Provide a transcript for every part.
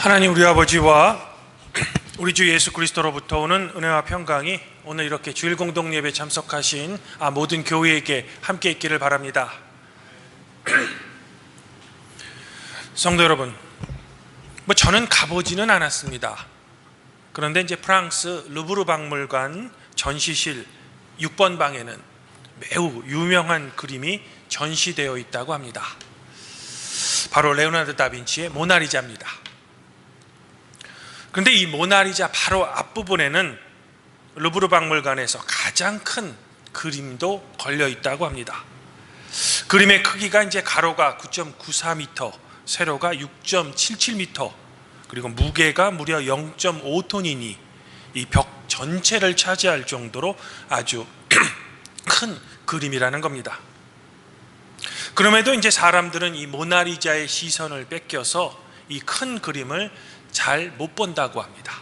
하나님 우리 아버지와 우리 주 예수 그리스도로부터 오는 은혜와 평강이 오늘 이렇게 주일 공동 예배 참석하신 모든 교회에게 함께 있기를 바랍니다. 성도 여러분, 저는 가보지는 않았습니다. 그런데 이제 프랑스 루브르 박물관 전시실 6번 방에는 매우 유명한 그림이 전시되어 있다고 합니다. 바로 레오나르도 다빈치의 모나리자입니다. 그런데 이 모나리자 바로 앞부분에는 루브르 박물관에서 가장 큰 그림도 걸려 있다고 합니다. 그림의 크기가 이제 가로가 9.94m, 세로가 6.77m, 그리고 무게가 무려 0.5톤이니 이 벽 전체를 차지할 정도로 아주 큰 그림이라는 겁니다. 그럼에도 이제 사람들은 이 모나리자의 시선을 뺏겨서 이 큰 그림을 잘 못 본다고 합니다.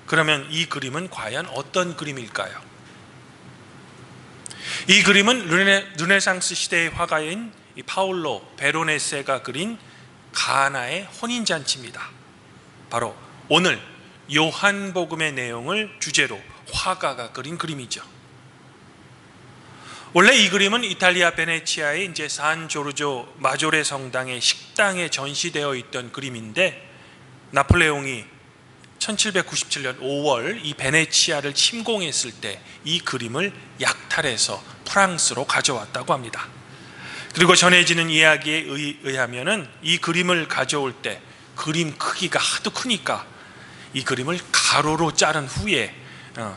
그러면 이 그림은 과연 어떤 그림일까요? 이 그림은 르네상스 시대의 화가인 파올로 베로네세가 그린 가나의 혼인잔치입니다. 바로 오늘 요한복음의 내용을 주제로 화가가 그린 그림이죠. 원래 이 그림은 이탈리아 베네치아의 이제 산 조르조 마조레 성당의 식당에 전시되어 있던 그림인데, 나폴레옹이 1797년 5월 이 베네치아를 침공했을 때 이 그림을 약탈해서 프랑스로 가져왔다고 합니다. 그리고 전해지는 이야기에 의하면은 이 그림을 가져올 때 그림 크기가 하도 크니까 이 그림을 가로로 자른 후에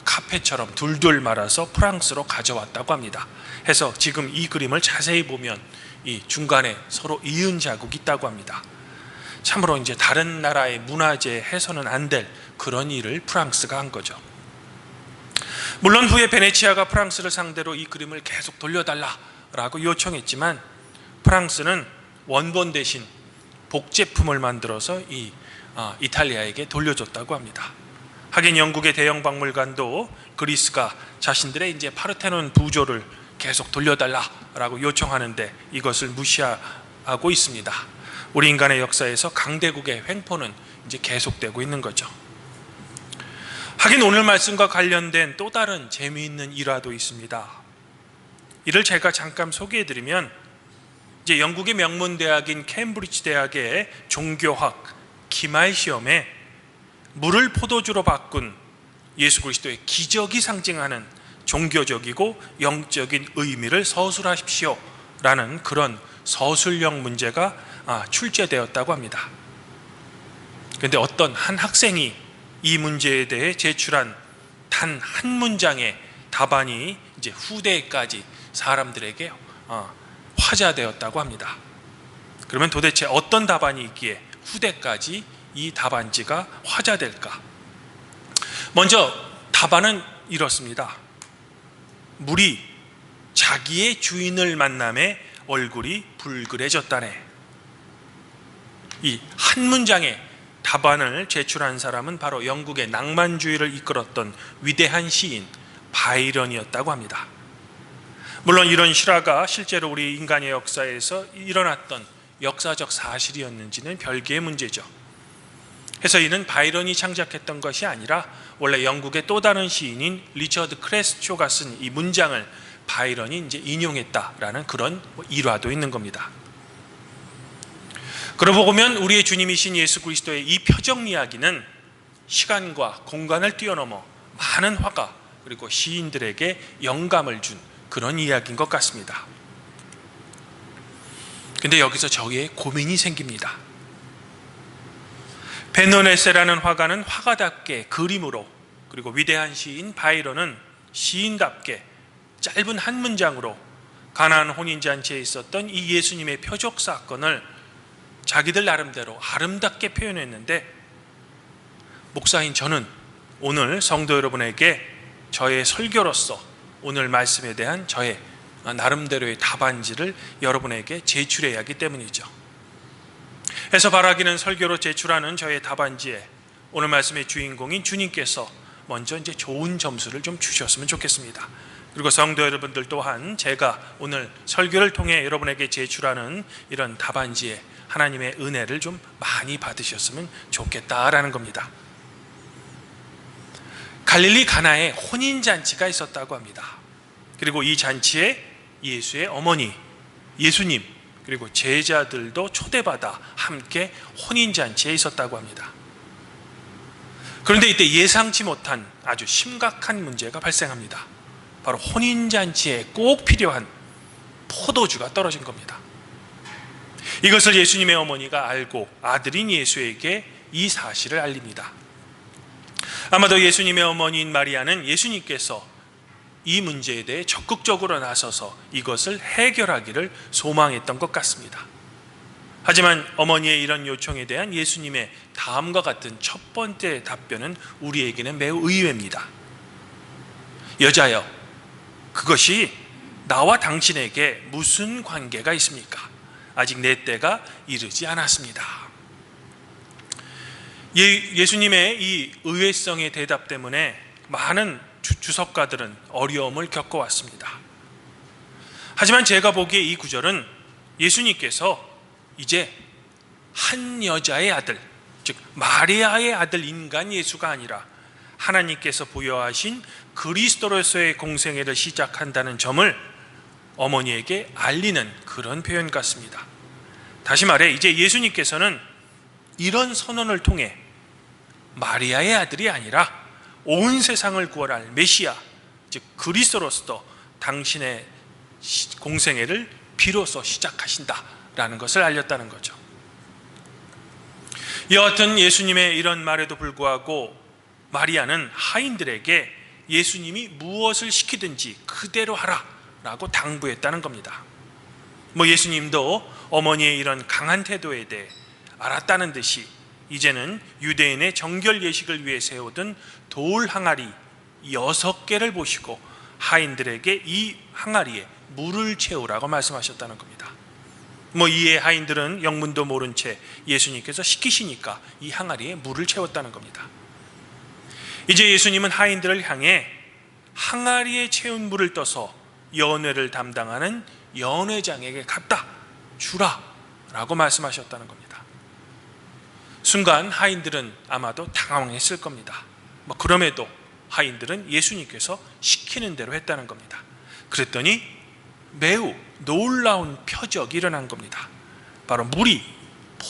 카페처럼 둘둘 말아서 프랑스로 가져왔다고 합니다. 해서 지금 이 그림을 자세히 보면 이 중간에 서로 이은 자국이 있다고 합니다. 참으로 이제 다른 나라의 문화재에 해서는 안 될 그런 일을 프랑스가 한 거죠. 물론 후에 베네치아가 프랑스를 상대로 이 그림을 계속 돌려달라라고 요청했지만 프랑스는 원본 대신 복제품을 만들어서 이탈리아에게 돌려줬다고 합니다. 하긴 영국의 대형 박물관도 그리스가 자신들의 이제 파르테논 부조를 계속 돌려달라라고 요청하는데 이것을 무시하고 있습니다. 우리 인간의 역사에서 강대국의 횡포는 이제 계속되고 있는 거죠. 하긴 오늘 말씀과 관련된 또 다른 재미있는 일화도 있습니다. 이를 제가 잠깐 소개해드리면, 이제 영국의 명문 대학인 캠브리지 대학의 종교학 기말 시험에 물을 포도주로 바꾼 예수 그리스도의 기적이 상징하는 종교적이고 영적인 의미를 서술하십시오 라는 그런 서술형 문제가 출제되었다고 합니다. 그런데 어떤 한 학생이 이 문제에 대해 제출한 단 한 문장의 답안이 이제 후대까지 사람들에게 화제되었다고 합니다. 그러면 도대체 어떤 답안이 있기에 후대까지 이 답안지가 화제될까? 먼저 답안은 이렇습니다. 물이 자기의 주인을 만남에 얼굴이 붉으해졌다네. 이 한 문장의 답안을 제출한 사람은 바로 영국의 낭만주의를 이끌었던 위대한 시인 바이런이었다고 합니다. 물론 이런 실화가 실제로 우리 인간의 역사에서 일어났던 역사적 사실이었는지는 별개의 문제죠. 해서 이는 바이런이 창작했던 것이 아니라 원래 영국의 또 다른 시인인 리처드 크레스초가 쓴 이 문장을 바이런이 이제 인용했다라는 그런 일화도 있는 겁니다. 그러고 보면 우리의 주님이신 예수 그리스도의 이 표적 이야기는 시간과 공간을 뛰어넘어 많은 화가 그리고 시인들에게 영감을 준 그런 이야기인 것 같습니다. 근데 여기서 저희의 고민이 생깁니다. 베르네세라는 화가는 화가답게 그림으로, 그리고 위대한 시인 바이런은 시인답게 짧은 한 문장으로 가나안 혼인잔치에 있었던 이 예수님의 표적 사건을 자기들 나름대로 아름답게 표현했는데, 목사인 저는 오늘 성도 여러분에게 저의 설교로서 오늘 말씀에 대한 저의 나름대로의 답안지를 여러분에게 제출해야 하기 때문이죠. 해서 바라기는 설교로 제출하는 저의 답안지에 오늘 말씀의 주인공인 주님께서 먼저 이제 좋은 점수를 좀 주셨으면 좋겠습니다. 그리고 성도 여러분들 또한 제가 오늘 설교를 통해 여러분에게 제출하는 이런 답안지에 하나님의 은혜를 좀 많이 받으셨으면 좋겠다라는 겁니다. 갈릴리 가나에 혼인잔치가 있었다고 합니다. 그리고 이 잔치에 예수의 어머니, 예수님, 그리고 제자들도 초대받아 함께 혼인잔치에 있었다고 합니다. 그런데 이때 예상치 못한 아주 심각한 문제가 발생합니다. 바로 혼인잔치에 꼭 필요한 포도주가 떨어진 겁니다. 이것을 예수님의 어머니가 알고 아들인 예수에게 이 사실을 알립니다. 아마도 예수님의 어머니인 마리아는 예수님께서 이 문제에 대해 적극적으로 나서서 이것을 해결하기를 소망했던 것 같습니다. 하지만 어머니의 이런 요청에 대한 예수님의 다음과 같은 첫 번째 답변은 우리에게는 매우 의외입니다. 여자여, 그것이 나와 당신에게 무슨 관계가 있습니까? 아직 내 때가 이르지 않았습니다. 예수님의 이 의외성의 대답 때문에 많은 주석가들은 어려움을 겪어왔습니다. 하지만 제가 보기에 이 구절은 예수님께서 이제 한 여자의 아들, 즉 마리아의 아들 인간 예수가 아니라 하나님께서 부여하신 그리스도로서의 공생애를 시작한다는 점을 어머니에게 알리는 그런 표현 같습니다. 다시 말해 이제 예수님께서는 이런 선언을 통해 마리아의 아들이 아니라 온 세상을 구원할 메시아, 즉 그리스도로서 당신의 공생애를 비로소 시작하신다라는 것을 알렸다는 거죠. 여하튼 예수님의 이런 말에도 불구하고 마리아는 하인들에게 예수님이 무엇을 시키든지 그대로 하라라고 당부했다는 겁니다. 예수님도 어머니의 이런 강한 태도에 대해 알았다는 듯이 이제는 유대인의 정결 예식을 위해 세우던 돌 항아리 6개를 보시고 하인들에게 이 항아리에 물을 채우라고 말씀하셨다는 겁니다. 이에 하인들은 영문도 모른 채 예수님께서 시키시니까 이 항아리에 물을 채웠다는 겁니다. 이제 예수님은 하인들을 향해 항아리에 채운 물을 떠서 연회를 담당하는 연회장에게 갖다 주라 라고 말씀하셨다는 겁니다. 순간 하인들은 아마도 당황했을 겁니다. 그럼에도 하인들은 예수님께서 시키는 대로 했다는 겁니다. 그랬더니 매우 놀라운 표적이 일어난 겁니다. 바로 물이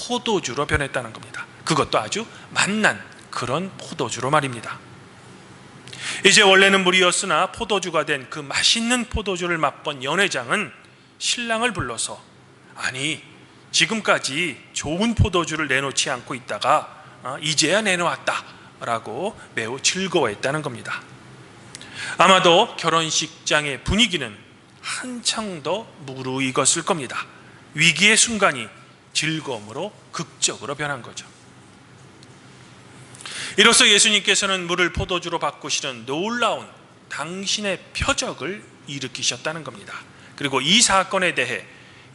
포도주로 변했다는 겁니다. 그것도 아주 맛난 그런 포도주로 말입니다. 이제 원래는 물이었으나 포도주가 된 그 맛있는 포도주를 맛본 연회장은 신랑을 불러서 아니 지금까지 좋은 포도주를 내놓지 않고 있다가 이제야 내놓았다 라고 매우 즐거워했다는 겁니다. 아마도 결혼식장의 분위기는 한창 더 무르익었을 겁니다. 위기의 순간이 즐거움으로 극적으로 변한 거죠. 이로써 예수님께서는 물을 포도주로 바꾸시는 놀라운 당신의 표적을 일으키셨다는 겁니다. 그리고 이 사건에 대해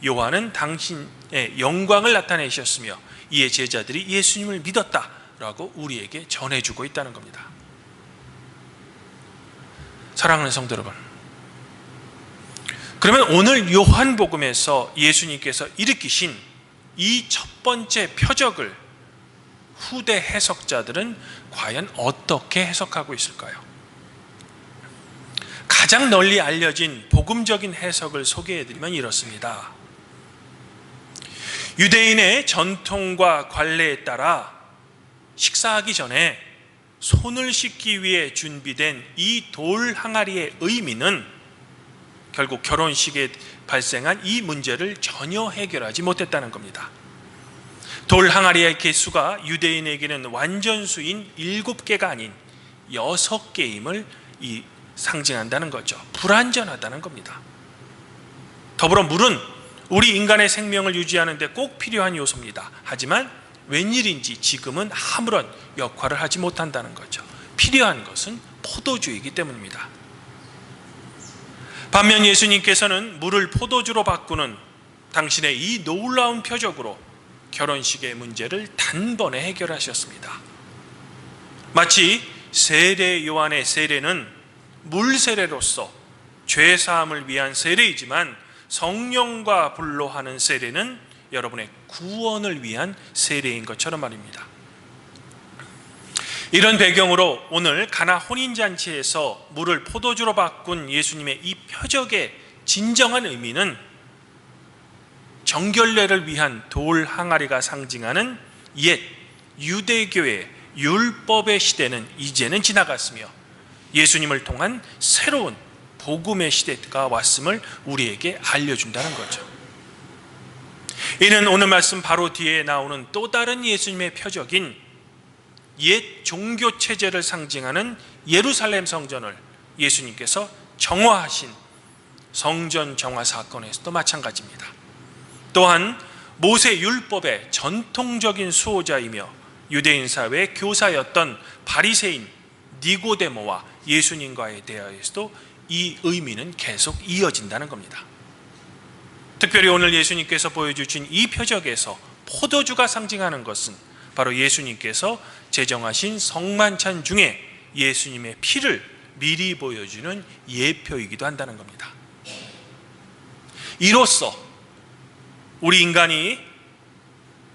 요한은 당신의 영광을 나타내셨으며 이에 제자들이 예수님을 믿었다라고 우리에게 전해주고 있다는 겁니다. 사랑하는 성도 여러분, 그러면 오늘 요한복음에서 예수님께서 일으키신 이 첫 번째 표적을 후대 해석자들은 과연 어떻게 해석하고 있을까요? 가장 널리 알려진 복음적인 해석을 소개해드리면 이렇습니다. 유대인의 전통과 관례에 따라 식사하기 전에 손을 씻기 위해 준비된 이 돌 항아리의 의미는 결국 결혼식에 발생한 이 문제를 전혀 해결하지 못했다는 겁니다. 돌 항아리의 개수가 유대인에게는 완전수인 7개가 아닌 6개임을 상징한다는 거죠. 불완전하다는 겁니다. 더불어 물은 우리 인간의 생명을 유지하는 데 꼭 필요한 요소입니다. 하지만 웬일인지 지금은 아무런 역할을 하지 못한다는 거죠. 필요한 것은 포도주이기 때문입니다. 반면 예수님께서는 물을 포도주로 바꾸는 당신의 이 놀라운 표적으로 결혼식의 문제를 단번에 해결하셨습니다. 마치 세례 요한의 세례는 물 세례로서 죄 사함을 위한 세례이지만 성령과 불로 하는 세례는 여러분의 구원을 위한 세례인 것처럼 말입니다. 이런 배경으로 오늘 가나 혼인잔치에서 물을 포도주로 바꾼 예수님의 이 표적의 진정한 의미는 정결례를 위한 돌 항아리가 상징하는 옛 유대교의 율법의 시대는 이제는 지나갔으며 예수님을 통한 새로운 복음의 시대가 왔음을 우리에게 알려준다는 거죠. 이는 오늘 말씀 바로 뒤에 나오는 또 다른 예수님의 표적인 옛 종교 체제를 상징하는 예루살렘 성전을 예수님께서 정화하신 성전 정화 사건에서도 마찬가지입니다. 또한 모세 율법의 전통적인 수호자이며 유대인 사회의 교사였던 바리새인 니고데모와 예수님과의 대화에서도 이 의미는 계속 이어진다는 겁니다. 특별히 오늘 예수님께서 보여주신 이 표적에서 포도주가 상징하는 것은 바로 예수님께서 제정하신 성만찬 중에 예수님의 피를 미리 보여주는 예표이기도 한다는 겁니다. 이로써 우리 인간이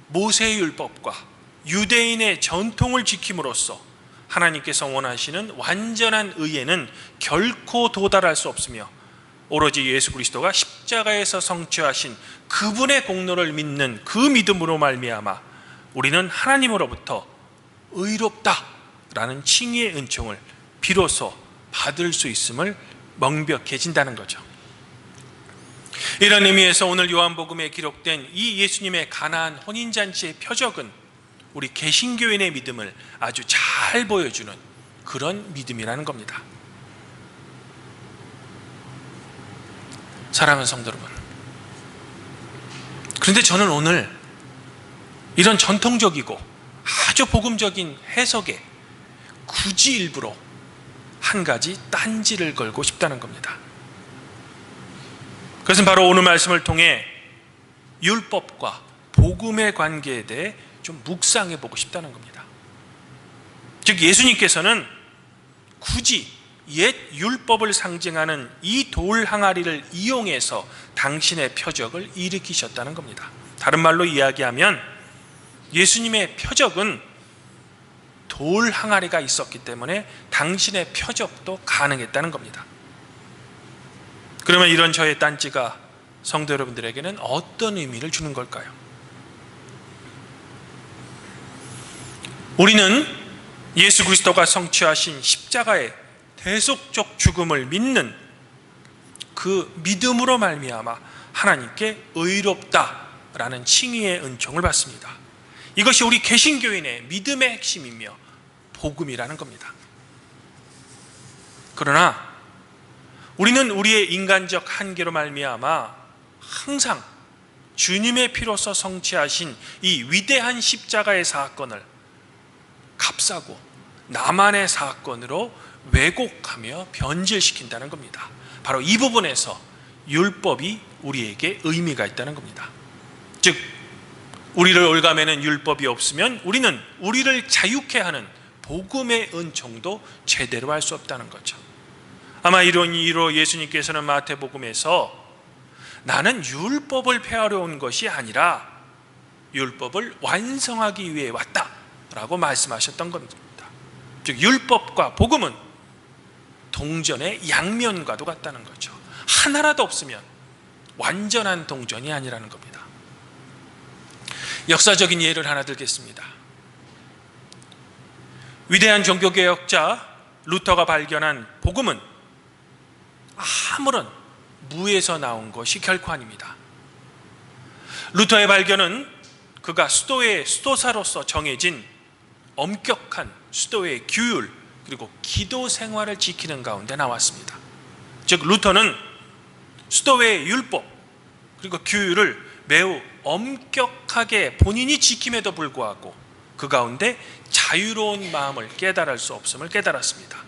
모세의 율법과 유대인의 전통을 지킴으로써 하나님께서 원하시는 완전한 의에는 결코 도달할 수 없으며 오로지 예수 그리스도가 십자가에서 성취하신 그분의 공로를 믿는 그 믿음으로 말미암아 우리는 하나님으로부터 의롭다라는 칭의의 은총을 비로소 받을 수 있음을 명백해진다는 거죠. 이런 의미에서 오늘 요한복음에 기록된 이 예수님의 가나안 혼인잔치의 표적은 우리 개신교인의 믿음을 아주 잘 보여주는 그런 믿음이라는 겁니다. 사랑하는 성도 여러분, 그런데 저는 오늘 이런 전통적이고 아주 복음적인 해석에 굳이 일부러 한 가지 딴지를 걸고 싶다는 겁니다. 그것은 바로 오늘 말씀을 통해 율법과 복음의 관계에 대해 좀 묵상해 보고 싶다는 겁니다. 즉 예수님께서는 굳이 옛 율법을 상징하는 이 돌 항아리를 이용해서 당신의 표적을 일으키셨다는 겁니다. 다른 말로 이야기하면 예수님의 표적은 돌 항아리가 있었기 때문에 당신의 표적도 가능했다는 겁니다. 그러면 이런 저의 딴지가 성도 여러분들에게는 어떤 의미를 주는 걸까요? 우리는 예수 그리스도가 성취하신 십자가의 대속적 죽음을 믿는 그 믿음으로 말미암아 하나님께 의롭다라는 칭의의 은총을 받습니다. 이것이 우리 개신교인의 믿음의 핵심이며 복음이라는 겁니다. 그러나 우리는 우리의 인간적 한계로 말미암아 항상 주님의 피로서 성취하신 이 위대한 십자가의 사건을 값싸고 나만의 사건으로 왜곡하며 변질시킨다는 겁니다. 바로 이 부분에서 율법이 우리에게 의미가 있다는 겁니다. 즉 우리를 올가매는 율법이 없으면 우리는 우리를 자유케 하는 복음의 은총도 제대로 할 수 없다는 거죠. 아마 이런 이유로 예수님께서는 마태복음에서 나는 율법을 폐하려 온 것이 아니라 율법을 완성하기 위해 왔다라고 말씀하셨던 겁니다. 즉 율법과 복음은 동전의 양면과도 같다는 거죠. 하나라도 없으면 완전한 동전이 아니라는 겁니다. 역사적인 예를 하나 들겠습니다. 위대한 종교개혁자 루터가 발견한 복음은 아무런 무에서 나온 것이 결코 아닙니다. 루터의 발견은 그가 수도의 수도사로서 정해진 엄격한 수도의 규율 그리고 기도 생활을 지키는 가운데 나왔습니다. 즉 루터는 수도의 율법 그리고 규율을 매우 엄격하게 본인이 지킴에도 불구하고 그 가운데 자유로운 마음을 깨달을 수 없음을 깨달았습니다.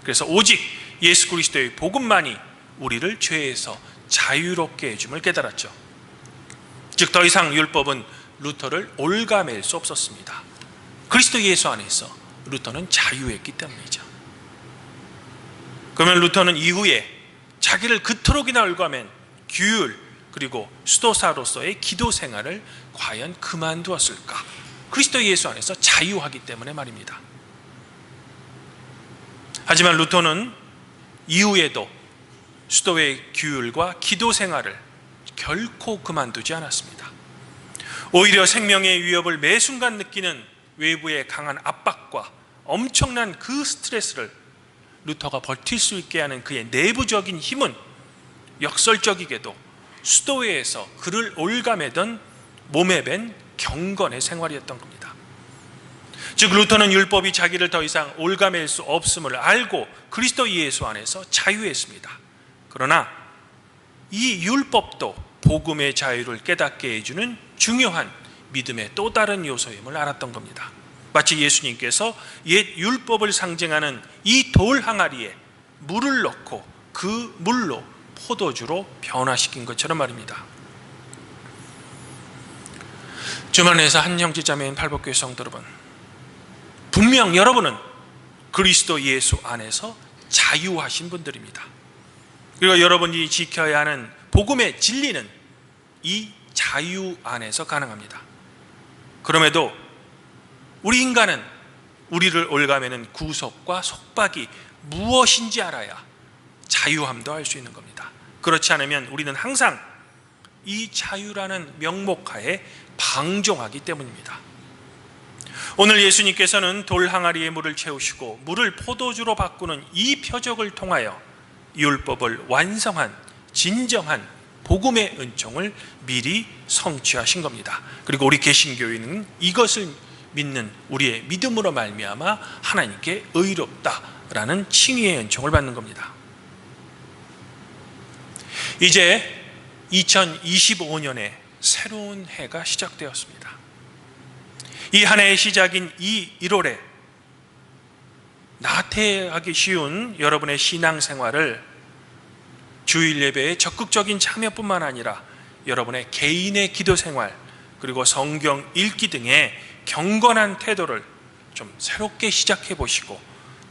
그래서 오직 예수 그리스도의 복음만이 우리를 죄에서 자유롭게 해줌을 깨달았죠. 즉 더 이상 율법은 루터를 올가맬 수 없었습니다. 그리스도 예수 안에서 루터는 자유했기 때문이죠. 그러면 루터는 이후에 자기를 그토록이나 얽어맨 규율 그리고 수도사로서의 기도 생활을 과연 그만두었을까? 그리스도 예수 안에서 자유하기 때문에 말입니다. 하지만 루터는 이후에도 수도의 규율과 기도 생활을 결코 그만두지 않았습니다. 오히려 생명의 위협을 매 순간 느끼는 외부의 강한 압박과 엄청난 그 스트레스를 루터가 버틸 수 있게 하는 그의 내부적인 힘은 역설적이게도 수도회에서 그를 올가매던 몸에 밴 경건의 생활이었던 겁니다. 즉 루터는 율법이 자기를 더 이상 올가맬 수 없음을 알고 그리스도 예수 안에서 자유했습니다. 그러나 이 율법도 복음의 자유를 깨닫게 해주는 중요한 믿음의 또 다른 요소임을 알았던 겁니다. 마치 예수님께서 옛 율법을 상징하는 이 돌 항아리에 물을 넣고 그 물로 포도주로 변화시킨 것처럼 말입니다. 주만에서 한 형제자매인 팔복교회 성도 여러분, 분명 여러분은 그리스도 예수 안에서 자유하신 분들입니다. 그리고 여러분이 지켜야 하는 복음의 진리는 이 자유 안에서 가능합니다. 그럼에도 우리 인간은 우리를 올가매는 구속과 속박이 무엇인지 알아야 자유함도 알 수 있는 겁니다. 그렇지 않으면 우리는 항상 이 자유라는 명목하에 방종하기 때문입니다. 오늘 예수님께서는 돌 항아리에 물을 채우시고 물을 포도주로 바꾸는 이 표적을 통하여 율법을 완성한 진정한 복음의 은총을 미리 성취하신 겁니다. 그리고 우리 개신교인은 이것을 믿는 우리의 믿음으로 말미암아 하나님께 의롭다라는 칭의의 은총을 받는 겁니다. 이제 2025년에 새로운 해가 시작되었습니다. 이 한 해의 시작인 이 1월에 나태하기 쉬운 여러분의 신앙생활을 주일 예배의 적극적인 참여뿐만 아니라 여러분의 개인의 기도생활 그리고 성경 읽기 등의 경건한 태도를 좀 새롭게 시작해 보시고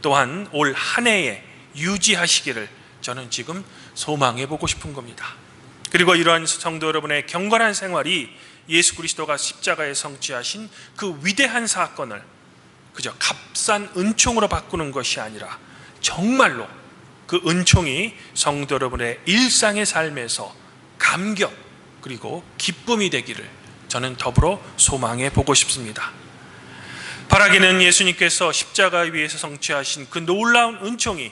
또한 올 한 해에 유지하시기를 저는 지금 소망해 보고 싶은 겁니다. 그리고 이러한 성도 여러분의 경건한 생활이 예수 그리스도가 십자가에 성취하신 그 위대한 사건을 그저 값싼 은총으로 바꾸는 것이 아니라 정말로 그 은총이 성도 여러분의 일상의 삶에서 감격 그리고 기쁨이 되기를 저는 더불어 소망해 보고 싶습니다. 바라기는 예수님께서 십자가 위에서 성취하신 그 놀라운 은총이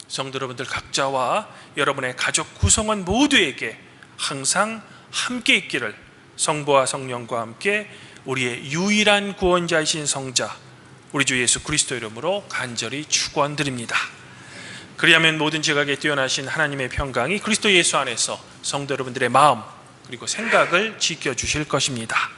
성도 여러분들 각자와 여러분의 가족 구성원 모두에게 항상 함께 있기를 성부와 성령과 함께 우리의 유일한 구원자이신 성자 우리 주 예수 그리스도 이름으로 간절히 축원드립니다. 그리하면 모든 지각에 뛰어나신 하나님의 평강이 그리스도 예수 안에서 성도 여러분들의 마음 그리고 생각을 지켜주실 것입니다.